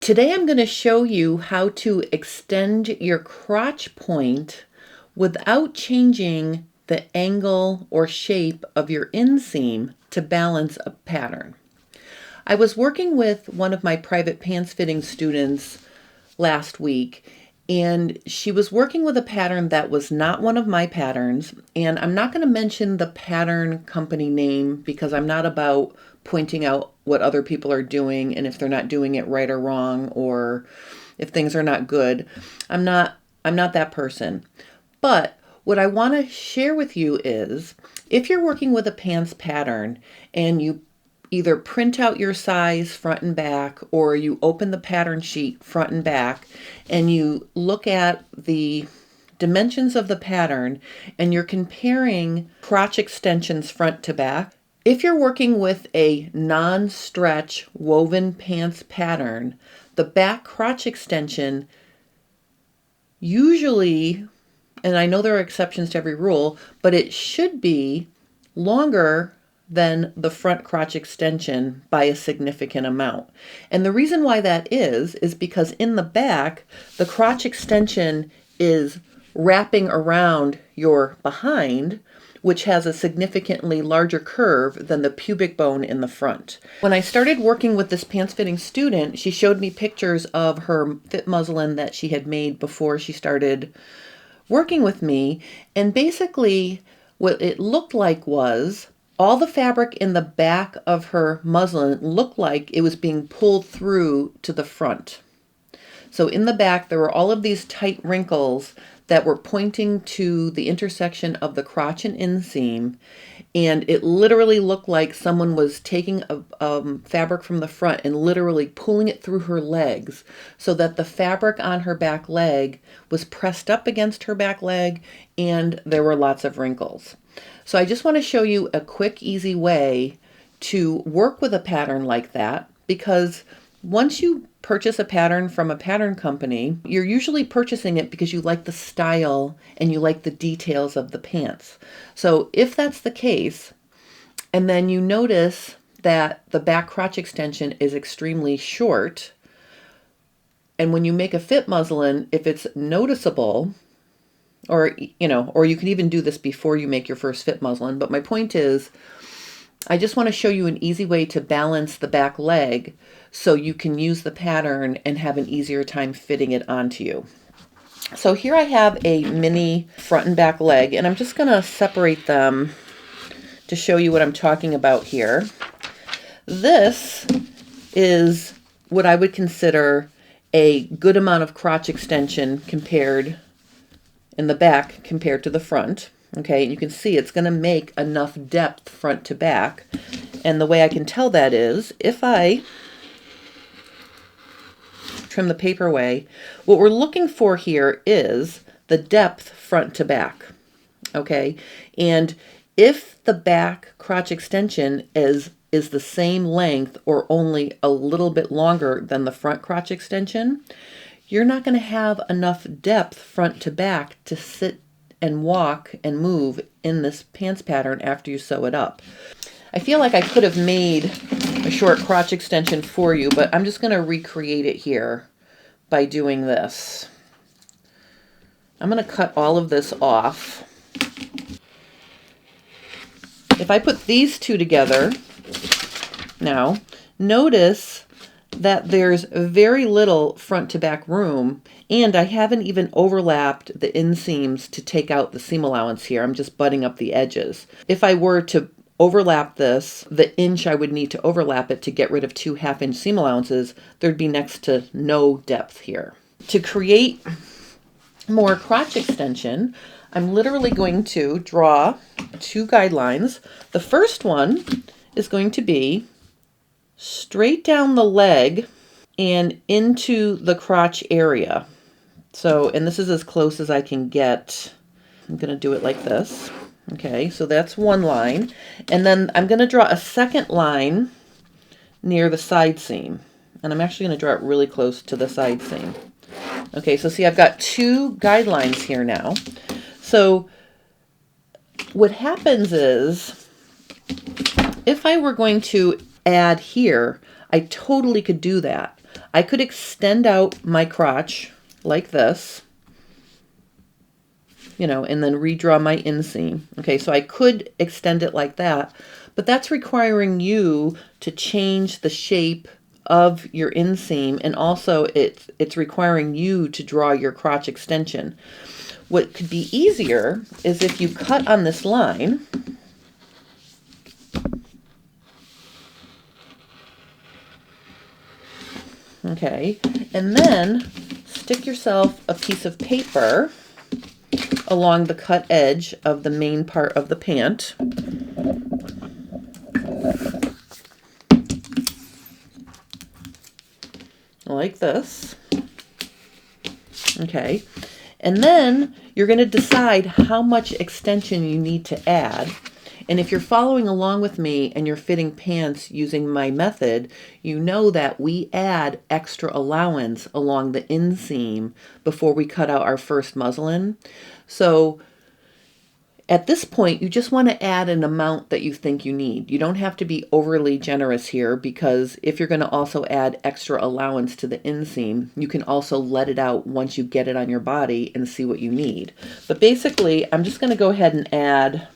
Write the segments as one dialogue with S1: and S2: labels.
S1: Today I'm going to show you how to extend your crotch point without changing the angle or shape of your inseam to balance a pattern. I was working with one of my private pants fitting students last week, and she was working with a pattern that was not one of my patterns, and I'm not going to mention the pattern company name because I'm not about pointing out what other people are doing and if they're not doing it right or wrong or if things are not good. I'm not that person. But what I want to share with you is if you're working with a pants pattern and you either print out your size front and back, or you open the pattern sheet front and back and you look at the dimensions of the pattern and you're comparing crotch extensions front to back. If you're working with a non-stretch woven pants pattern, the back crotch extension usually, and I know there are exceptions to every rule, but it should be longer than the front crotch extension by a significant amount. And the reason why that is because in the back, the crotch extension is wrapping around your behind, which has a significantly larger curve than the pubic bone in the front. When I started working with this pants fitting student, she showed me pictures of her fit muslin that she had made before she started working with me. And basically what it looked like was all the fabric in the back of her muslin looked like it was being pulled through to the front. So in the back, there were all of these tight wrinkles that were pointing to the intersection of the crotch and inseam. And it literally looked like someone was taking a fabric from the front and literally pulling it through her legs so that the fabric on her back leg was pressed up against her back leg and there were lots of wrinkles. So I just want to show you a quick, easy way to work with a pattern like that, because once you purchase a pattern from a pattern company, you're usually purchasing it because you like the style and you like the details of the pants. So if that's the case, and then you notice that the back crotch extension is extremely short, and when you make a fit muslin, if it's noticeable, or you can even do this before you make your first fit muslin, but my point is, I just want to show you an easy way to balance the back leg so you can use the pattern and have an easier time fitting it onto you. So here I have a mini front and back leg, and I'm just going to separate them to show you what I'm talking about here. This is what I would consider a good amount of crotch extension compared in the back compared to the front. Okay, and you can see it's going to make enough depth front to back. And the way I can tell that is if I trim the paper away, what we're looking for here is the depth front to back. Okay, and if the back crotch extension is the same length or only a little bit longer than the front crotch extension, you're not going to have enough depth front to back to sit and walk and move in this pants pattern after you sew it up. I feel like I could have made a short crotch extension for you, but I'm just going to recreate it here by doing this. I'm going to cut all of this off. If I put these two together now, notice that there's very little front to back room, and I haven't even overlapped the inseams to take out the seam allowance here. I'm just butting up the edges. If I were to overlap this, the inch I would need to overlap it to get rid of 2 half-inch seam allowances, there'd be next to no depth here. To create more crotch extension, I'm literally going to draw 2 guidelines. The first one is going to be straight down the leg and into the crotch area. So, and this is as close as I can get. I'm going to do it like this. Okay, so that's one line. And then I'm going to draw a second line near the side seam. And I'm actually going to draw it really close to the side seam. Okay, so see, I've got 2 guidelines here now. So what happens is, if I were going to add here, I totally could do that. I could extend out my crotch like this, you know, and then redraw my inseam. Okay, so I could extend it like that, but that's requiring you to change the shape of your inseam, and also it's requiring you to draw your crotch extension. What could be easier is if you cut on this line, okay, and then stick yourself a piece of paper along the cut edge of the main part of the pant. Like this. Okay, and then you're going to decide how much extension you need to add. And if you're following along with me and you're fitting pants using my method, you know that we add extra allowance along the inseam before we cut out our first muslin. So at this point, you just want to add an amount that you think you need. You don't have to be overly generous here, because if you're going to also add extra allowance to the inseam, you can also let it out once you get it on your body and see what you need. But basically, I'm just going to go ahead and add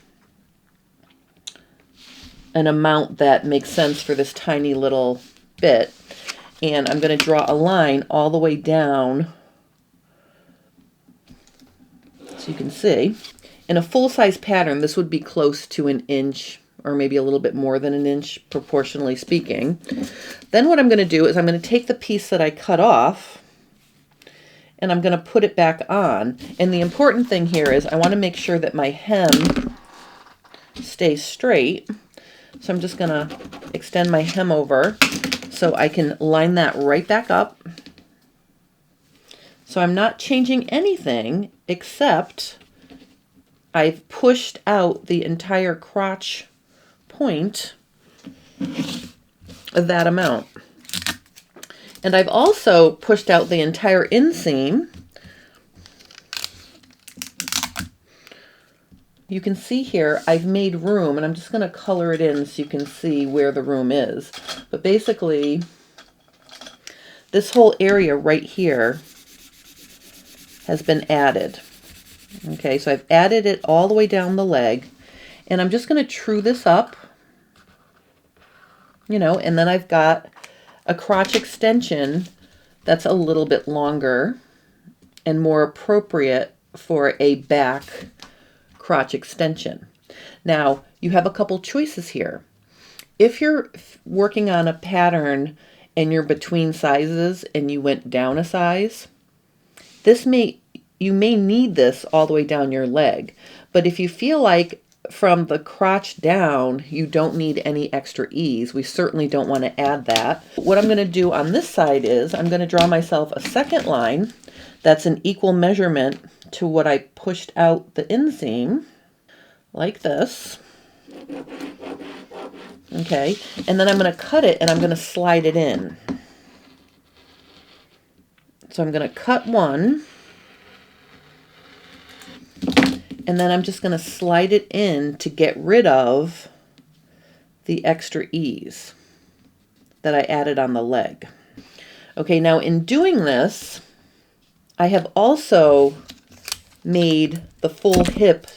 S1: an amount that makes sense for this tiny little bit. And I'm going to draw a line all the way down so you can see. In a full-size pattern, this would be close to an inch, or maybe a little bit more than an inch, proportionally speaking. Then what I'm going to do is I'm going to take the piece that I cut off, and I'm going to put it back on. And the important thing here is I want to make sure that my hem stays straight. So I'm just going to extend my hem over so I can line that right back up. So I'm not changing anything except I've pushed out the entire crotch point of that amount. And I've also pushed out the entire inseam. You can see here I've made room, and I'm just going to color it in so you can see where the room is. But basically, this whole area right here has been added. Okay, so I've added it all the way down the leg, and I'm just going to true this up, you know, and then I've got a crotch extension that's a little bit longer and more appropriate for a back crotch extension. Now, you have a couple choices here. If you're working on a pattern and you're between sizes and you went down a size, you may need this all the way down your leg. But if you feel like from the crotch down you don't need any extra ease, we certainly don't want to add that. What I'm going to do on this side is I'm going to draw myself a second line that's an equal measurement to what I pushed out the inseam, like this. Okay, and then I'm going to cut it and I'm going to slide it in. So I'm going to cut one, and then I'm just going to slide it in to get rid of the extra ease that I added on the leg. Okay, now in doing this, I have also made the full hip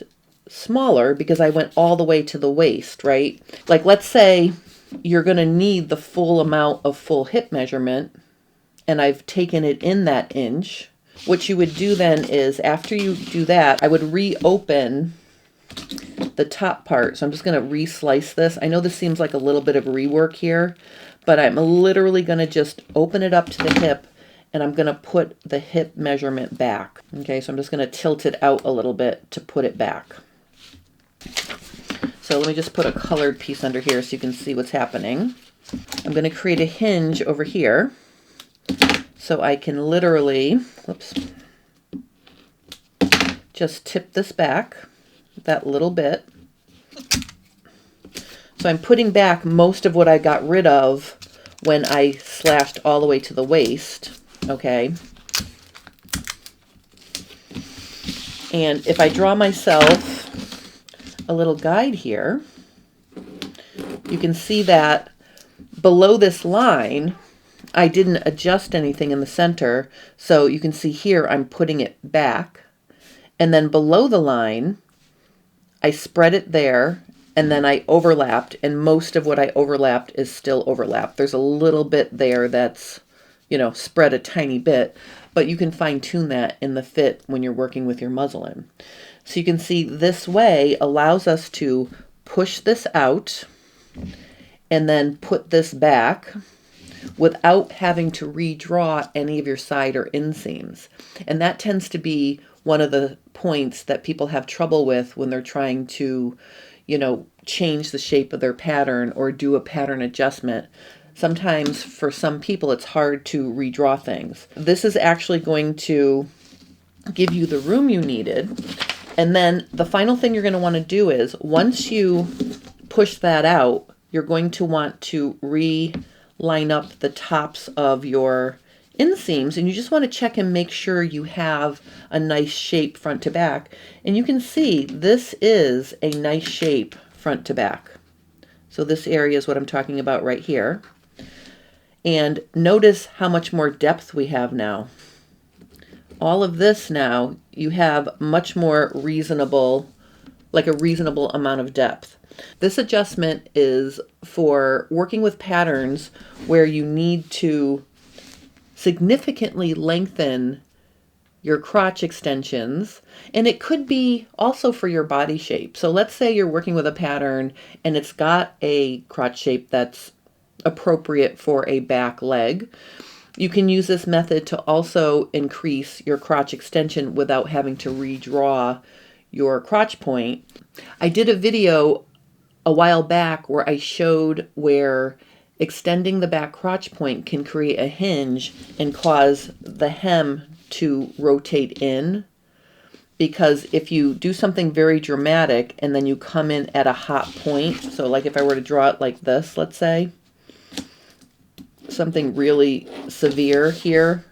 S1: smaller because I went all the way to the waist, right? Like, let's say you're going to need the full amount of full hip measurement, and I've taken it in that inch. What you would do then is, after you do that, I would reopen the top part. So I'm just going to re-slice this. I know this seems like a little bit of rework here, but I'm literally going to just open it up to the hip, and I'm going to put the hip measurement back. Okay, so I'm just going to tilt it out a little bit to put it back. So let me just put a colored piece under here so you can see what's happening. I'm going to create a hinge over here, so I can literally, whoops, just tip this back that little bit. So I'm putting back most of what I got rid of when I slashed all the way to the waist, okay? And if I draw myself a little guide here, you can see that below this line, I didn't adjust anything in the center. So you can see here, I'm putting it back. And then below the line, I spread it there, and then I overlapped, and most of what I overlapped is still overlapped. There's a little bit there that's, spread a tiny bit, but you can fine tune that in the fit when you're working with your muslin. So you can see this way allows us to push this out and then put this back without having to redraw any of your side or inseams. And that tends to be one of the points that people have trouble with when they're trying to, change the shape of their pattern or do a pattern adjustment. Sometimes for some people it's hard to redraw things. This is actually going to give you the room you needed. And then the final thing you're going to want to do is once you push that out, you're going to want to line up the tops of your inseams, and you just want to check and make sure you have a nice shape front to back. And you can see this is a nice shape front to back. So this area is what I'm talking about right here. And notice how much more depth we have now. All of this now, you have much more reasonable, like a reasonable amount of depth. This adjustment is for working with patterns where you need to significantly lengthen your crotch extensions, and it could be also for your body shape. So let's say you're working with a pattern and it's got a crotch shape that's appropriate for a back leg. You can use this method to also increase your crotch extension without having to redraw your crotch point. I did a video a while back where I showed where extending the back crotch point can create a hinge and cause the hem to rotate in, because if you do something very dramatic and then you come in at a hot point, so like if I were to draw it like this, let's say, something really severe here,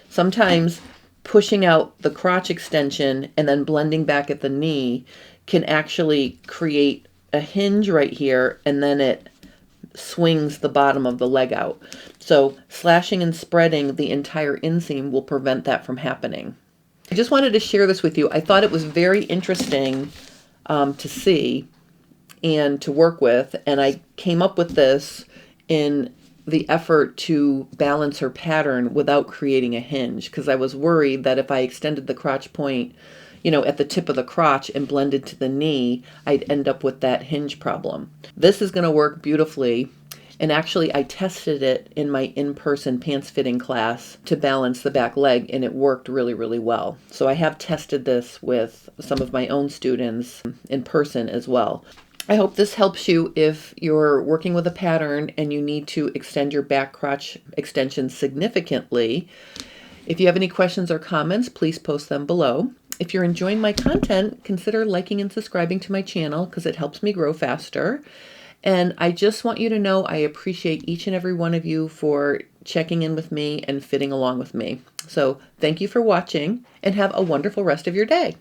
S1: sometimes pushing out the crotch extension and then blending back at the knee can actually create a hinge right here, and then it swings the bottom of the leg out. So slashing and spreading the entire inseam will prevent that from happening. I just wanted to share this with you. I thought it was very interesting to see and to work with, and I came up with this in the effort to balance her pattern without creating a hinge, because I was worried that if I extended the crotch point, at the tip of the crotch and blended to the knee, I'd end up with that hinge problem. This is going to work beautifully. And actually, I tested it in my in-person pants fitting class to balance the back leg, and it worked really, really well. So I have tested this with some of my own students in person as well. I hope this helps you if you're working with a pattern and you need to extend your back crotch extension significantly. If you have any questions or comments, please post them below. If you're enjoying my content, consider liking and subscribing to my channel because it helps me grow faster. And I just want you to know I appreciate each and every one of you for checking in with me and fitting along with me. So thank you for watching and have a wonderful rest of your day.